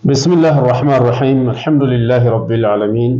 بسم الله الرحمن الرحيم الحمد لله رب العالمين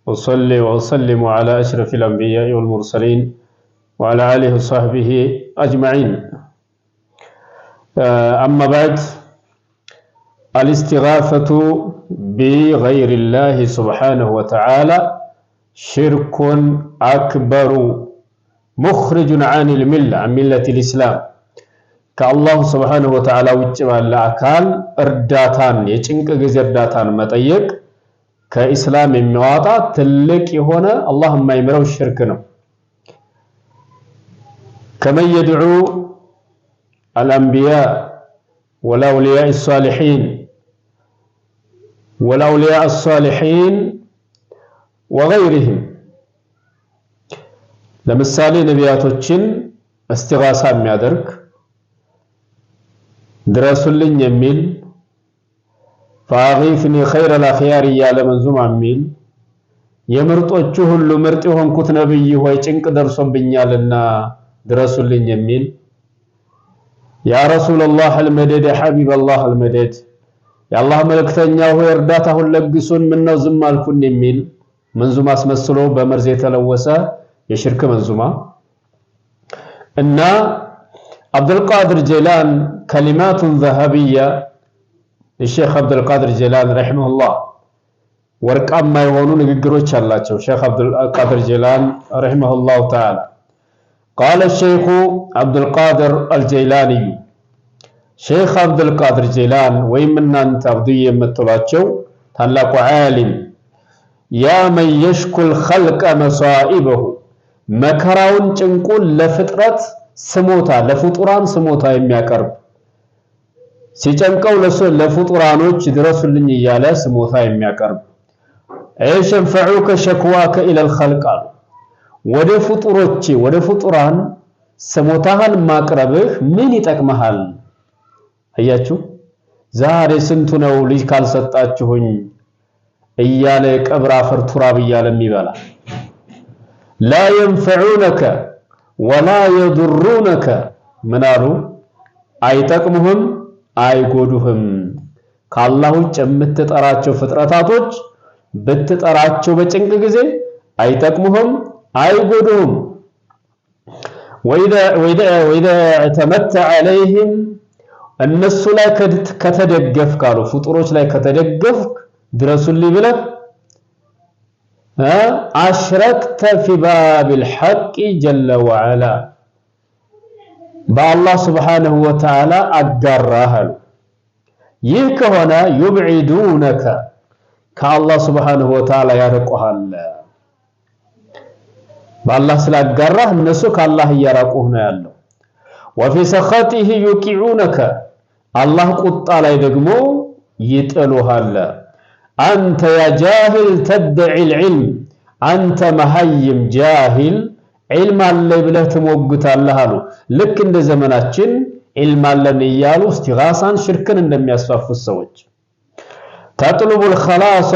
وصلي وأسلم على أشرف الأنبياء والمرسلين وعلى آله وصحبه أجمعين أما بعد الاستغاثة بغير الله سبحانه وتعالى شرك أكبر مخرج عن الملة عن ملة الإسلام ከአላህ Subhanahu Wa Ta'ala ውጭ ባለ አካል እርዳታን የጭንቅ ጊዜ እርዳታን መጠየቅ ከኢስላም የሚያወጣ ትልቅ የሆነ አላህ የማይምረው ሽርክ ነው። كما يدعو الأنبياء والأولياء الصالحين وغيرهم ለምሳሌ ነቢያቶችን እስቲጋሳ የሚያደርግ ድረሱልኝ የሚል فاغيثني خير الاخيار እያለ መንዙማ የሚል የምርጦቹ ሁሉ ምርጥ የሆንኩት ነብይ ሆይ ጭንቅ ደርሶብኛልና ድረሱልኝ የሚል ያ ረሱላህ አልመደድ ሐቢብ አላህ አልመደድ የአላህ መልእክተኛ ሆይ እርዳታ ሁለግሱን ምን ነው ዝም አልኩን የሚል መንዙማ አስመስሎ በመርዝ የተለወሰ የሽርክ መንዙማ እና عبد القادر جيلان كلمات ذهبية الشيخ عبد القادر جيلان رحمه الله ورقما يهونو نغغروچ አላቸው شيخ عبد القادر جيلان رحمه الله تعالى قال الشيخ عبد القادر الجيلاني شيخ عبد القادر جيلان ወይም እናንተ አብዱዬ የምትሏቸው ታላቁ ዓሊም يا من يشكو الخلق مصائبه መከራውን ጭንቁን ለፍጥረት ስሞታ ለፍጡራን ስሞታ የሚያቀርብ ሲጨንቀው ለፍጡራኖች ድረሱልኝ እያለ ስሞታ የሚያቀርብ ايش ينفعوك شكواك الى الخلق ወደ ፍጡሮች ወደ ፍጡራን ስሞታህን ማቅረብህ ምን ይጠቅመሃል? አያችሁ ዛሬ ስንቱ ነው ልጅ ካልሰጣችሁኝ እያለ ቀብር አፈር ቱራብ እያለ የሚበላ لا ينفعونك ولا يضرونك ምናሉ አይጠቅሙህም አይጎዱህም ከአላህ ውጭ የምትጠራቸው ፍጥረታቶች ብትጠራቸው በጭንቅ ጊዜ አይጠቅሙህም አይጎዱህም وإذا اعتمدت عليهم እነሱ ላይ ከተደገፍክ አሉ ፍጡሮች ላይ ከተደገፍክ ድረሱልኝ ብለህ أشركت في باب الحق جل وعلا بالله سبحانه وتعالى أقراه يك هنا يبعدونك كالله سبحانه وتعالى يرقها بالله سلا أقراه النسو كالله يرقوهنا يالله وفي سخطه يوقعونك الله قط على يدقمو يتألوها الله أنت يا جاهل تدعي العلم أنت مهيم جاهل علم الله بله تموقت الله لك عند زماناتين علم الله نيالو استغاثان شركا عندما يصفف السوج تطلب الخلاص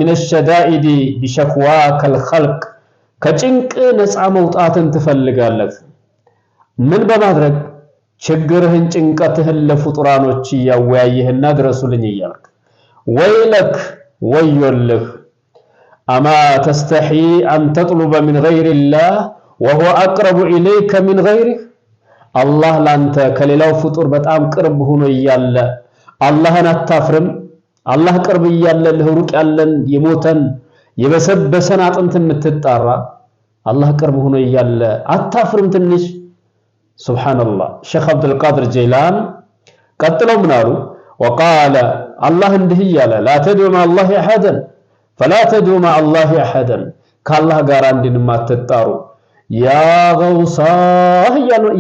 من الشدائد بشكواك الخلق كجنك نسعى موطات تفلقالك من بمدرك شجرهن جنكتهن لفطرانوچ ياويهن درسولن يالك ويلك ويلك أما تستحي أن تطلب من غير الله وهو أقرب إليك من غيره الله لانت كليلاو فطور بتام قرب هونو يالا الله نتافرم الله قرب يالا لهروق يالن يموتن يبسبسن አጥንት የምትጣራ الله قرب هونو يالا አታፍርም ትንሽ سبحان الله شيخ عبد القادر جيلان ቀጥለው ምን አሉ وقال الله እንዲህ ያለ لا تدعو مع الله احدا فلا تدعو مع الله احدا كالله ጋር አንድን ማትጣሩ يا غوصاه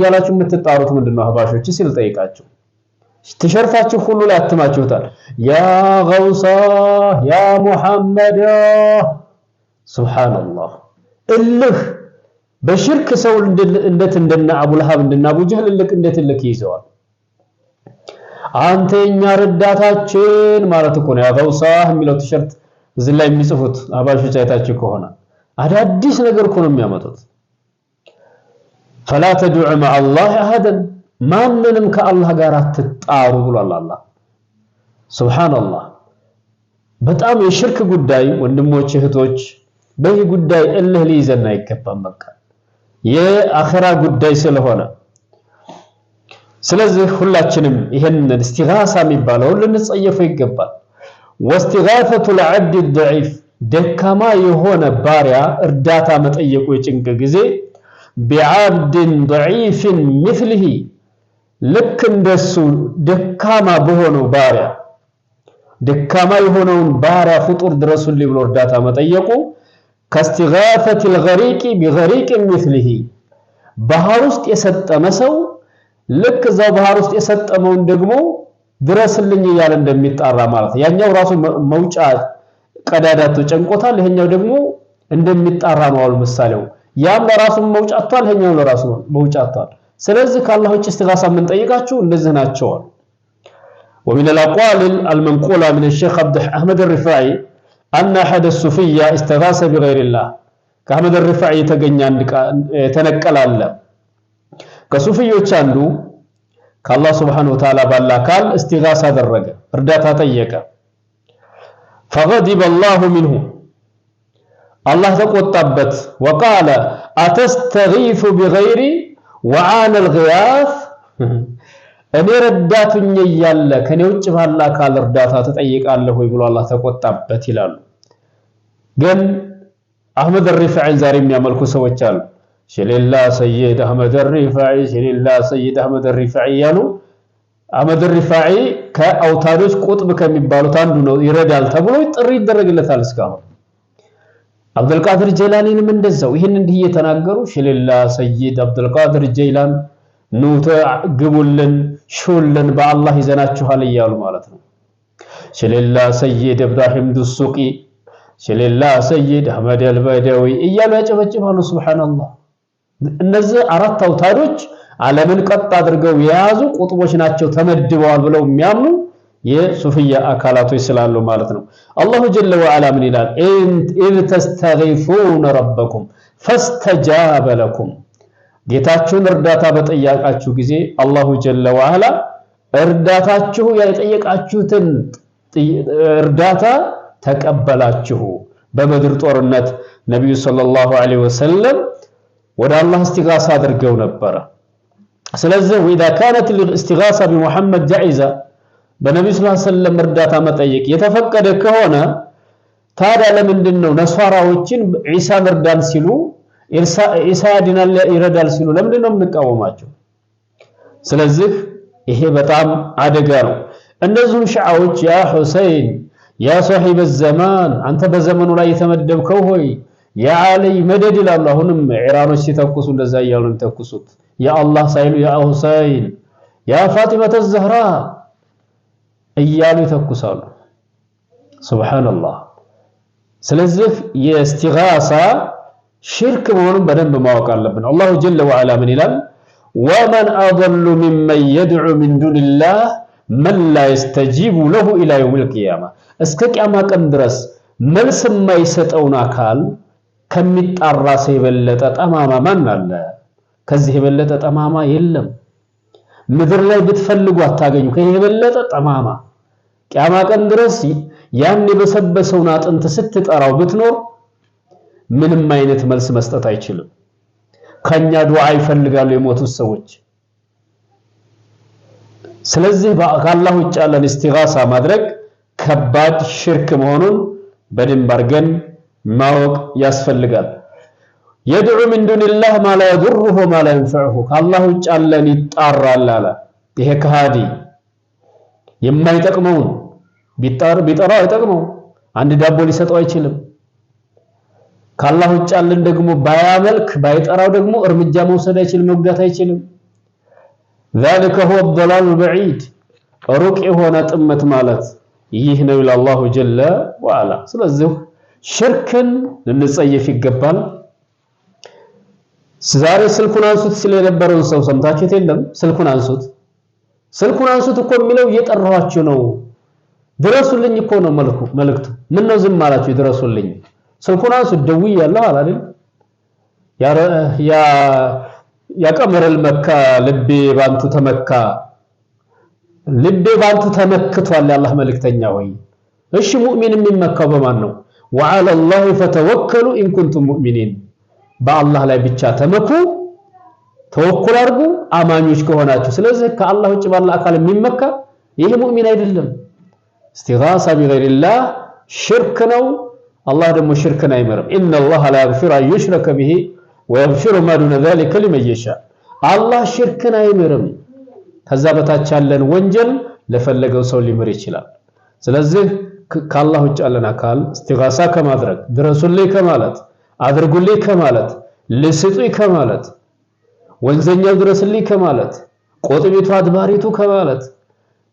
ያላችሁ የምትጣሩት ምንድነው አህባሾች ሲል ጠይቃችሁ ተሸርፋችሁ ሁሉ ላይ አትማችሁታል يا غوصاه يا محمد سبحان الله እልህ በሽርክ ሰው እንዴት እንደና አቡ ለሃብ እንደና አቡ ጀህል እንዴት ልክ ይዘዋል አንተኛ ረዳታችን ማለት እኮ ነው ያገውሳህ የሚለው ቲሸርት እዚህ ላይ የሚጽፉት አባሾች አይታችሁ ከሆነ አዳዲስ ነገር እኮ ነው የሚያመጡት فلا تدع مع الله احدا ማንንም ከአላህ ጋር አትጣሩ ብሏል አላህ ሱብሃንአላህ በጣም የሽርክ ጉዳይ ወንድሞች እህቶች በዚህ ጉዳይ እልህ ሊይዘን አይገባም። በቃ የአኺራ ጉዳይ ስለሆነ ስለዚህ ሁላችንም ይሄንን እስቲጋሳ የሚባለውን ልንጸየፈው ይገባል። ወስቲጋፈቱ العبد الضعيف ደካማ የሆነ ባሪያ እርዳታ መጠየቁ የጭንቅ ጊዜ بعبد ضعيف مثله ልክ እንደሱ ደካማ በሆነው ባሪያ ደካማ የሆነውን ባሪያ ፍጡር ድረሱልኝ ብሎ እርዳታ መጠየቁ ከስቲጋፈት الغريق بغريق مثله ባህር ውስጥ የሰጠመ ሰው ልክ እዛው ባህር ውስጥ የሰጠመውን ደግሞ ድረስልኝ እያለ እንደሚጣራ ማለት ነው። ያኛው ራሱ መውጫ ቀዳዳቱ ጨንቆታል፣ ይሄኛው ደግሞ እንደሚጣራ ነው አሉ ምሳሌው። ያም ለራሱ መውጫ አጥቷል፣ ይሄኛው ለራሱ መውጫ አጥቷል። ስለዚህ ከአላህ ውጭ እስቲጋሳ ምን ጠይቃችሁ እንደዚህ ናቸው። ومن الأقوال المنقولة من الشيخ عبد أحمد الرفاعي أن أحد الصوفية استغاث بغير الله كأحمد الرفاعي تنقل الله ከሱፊዮች አንዱ ከአላህ Subhanahu Wa Ta'ala ባላ ካል እስቲጋሳ አደረገ እርዳታ ጠየቀ فغضب الله منه الله ተቆጣበት وقال أتستغيث بغيري وعانى الغياث እኔ ረዳቱኝ እያለ ከኔ ውጭ ባላ ካል እርዳታ ተጠይቃለህ ወይ ብሎ አላህ ተቆጣበት ይላሉ። ግን አህመድ الرفاعي ዛሬ የሚያመልኩ ሰዎች አሉ። ሽሊላ ሰይድ አህመድ الرفاعي ሽሊላ ሰይድ አህመድ الرفاعي ያሉ አህመድ الرفاعي ከአውታዶች ቁጥብ ከሚባሉት አንዱ ነው፣ ይረዳል ተብሎ ጥሪ ይደረግለታል። እስካሁን አብዱልቃድር ጀላኒንም እንደዛው ይሄን እንዲህ እየተናገሩ ሽሊላ ሰይድ አብዱልቃድር ጀላን ኑተ ግቡልን ሹልን በአላህ ይዘናችኋል እያሉ ማለት ነው። ሽሊላ ሰይድ ኢብራሂም ዱሱቂ ሽሊላ ሰይድ አህመድ አልበዳዊ እያሉ ያጨበጭባሉ። ሱብሃንአላህ እነዚህ አራት አውታዶች ዓለምን ቀጥ አድርገው የያዙ ቁጥቦች ናቸው ተመድበዋል ብለው የሚያምኑ የሱፊያ አካላቶች ስላሉ ማለት ነው። አላሁ ጀለ ወዐላ ምን ይላል? ኢዝ ተስተጊፉነ ረበኩም ፈስተጃበ ለኩም ጌታችሁን እርዳታ በጠያቃችሁ ጊዜ አላሁ ጀለ ወዐላ እርዳታችሁ የጠየቃችሁትን እርዳታ ተቀበላችሁ። በበድር ጦርነት ነብዩ ሰለላሁ ዐለይሂ ወሰለም ወደ አላህ እስቲጋሳ አድርገው ነበር። ስለዚህ وإذا كانت الاستغاثة بمحمد جائزة በነብዩ ሰለላሁ ዐለይሂ ወሰለም እርዳታ መጠየቅ የተፈቀደ ከሆነ ታዲያ ለምንድነው ነሷራዎችን ዒሳ መርዳን ሲሉ ኢሳ ያድናል ይረዳል ሲሉ ለምንድነው የምንቃወማቸው? ስለዚህ ይሄ በጣም አደጋ ነው። እነዚህም ሺዓዎች ያ ሁሰይን ያ صاحب الزمان አንተ በዘመኑ ላይ የተመደብከው ሆይ ያ አሊ መደድ ይላሉ። አሁንም ኢራኖች ሲተኩሱ እንደዛ እያሉ ተኩሱት ያ አላህ ሳይሉ ያ ሁሰይን ያ ፋጢመተ ዘህራ እያሉ ይተኩሳሉ። ሱብሃንአላህ። ስለዚህ የእስቲጋሳ ሽርክ መሆኑን በደንብ ማወቅ አለብን። አላሁ ጀለ ወዐላ ምን ይላል? ወመን አضل ممن يدعو من دون الله من لا يستجيب له الى يوم القيامه እስከ ቂያማ ቀን ድረስ መልስ የማይሰጠውን አካል ከሚጣራ ሰው የበለጠ ጠማማ ማን አለ? ከዚህ የበለጠ ጠማማ የለም። ምድር ላይ ብትፈልጉ አታገኙ ከዚህ የበለጠ ጠማማ። ቂያማ ቀን ድረስ ያን የበሰበሰውን አጥንት ስትጠራው ብትኖር ምንም አይነት መልስ መስጠት አይችልም። ከኛ ዱዓ ይፈልጋሉ የሞቱት ሰዎች። ስለዚህ ከአላህ ውጭ ያለን እስቲጋሳ ማድረግ ከባድ ሽርክ መሆኑን በደንብ አድርገን ማወቅ ያስፈልጋል። يدعو من دون الله ما لا يضره وما لا ينفعه ከአላህ ውጭ ያለን ይጣራል አለ። ይሄ ከሃዲ የማይጠቅመውን ቢጠራው አይጠቅመው፣ አንድ ዳቦ ሊሰጠው አይችልም። ከአላህ ውጭ ያለን ደግሞ ባያመልክ ባይጠራው ደግሞ እርምጃ መውሰድ አይችልም፣ መጉዳት አይችልም። ذلك هو الضلال البعيد ሩቅ የሆነ ጥመት ማለት ይህ ነው ይላል አላሁ ጀለ ወዐላ። ስለዚህ ሽርክን ልንጸየፍ ይገባል። ዛሬ ስልኩን አንሱት ሲል የነበረውን ሰው ሰምታችሁት የለም? ስልኩን አንሱት እኮ የሚለው እየጠራኋችሁ ነው፣ ድረሱልኝ እኮ ነው መልእክቱ። ምን ነው ዝም አላችሁ? ድረሱልኝ ስልኩን አንሱት ደውያለሁ አይደል? ያ ቀመረል መካ ልቤ ባንቱ ተመካ፣ ልቤ ባንቱ ተመክቷል የአላህ መልእክተኛ ሆይ እሺ ሙእሚን የሚመካው በማን ነው? وعلى الله فتوكلوا إن كنتم مؤمنين በአላህ ላይ ብቻ ተመኩ ተወኩል አድርጉ አማኞች ከሆናችሁ። ስለዚህ ከአላህ ውጭ ባለ አካል የሚመካ ይሄ ሙእሚን አይደለም። እስቲጋሳ ቢገይሪላህ ሽርክ ነው። አላህ ደግሞ ሽርክን አይምርም። ኢነላህ ላ የግፊሩ አን ዩሽረከ ቢሂ ወየግፊሩ ማ ዱነ ዛሊከ ሊመን የሻእ። አላህ ሽርክን አይምርም። ከዛ በታች ያለን ወንጀል ለፈለገው ሰው ሊምር ይችላል። ስለዚህ ከአላህ ውጭ ያለን አካል እስቲጋሳ ከማድረግ ድረሱልኝ ከማለት አድርጉልኝ ከማለት ልስጡኝ ከማለት ወንዘኛው ድረስልኝ ከማለት ቆጥቢቱ አድባሪቱ ከማለት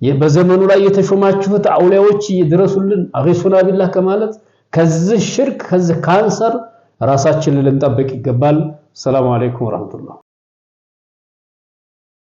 በዘመኑ ላይ የተሾማችሁት አውሊያዎች ይድረሱልን አግሱና ቢላህ ከማለት ከዚህ ሽርክ ከዚህ ካንሰር ራሳችንን ልንጠብቅ ይገባል። ሰላም አለይኩም ወራህመቱላህ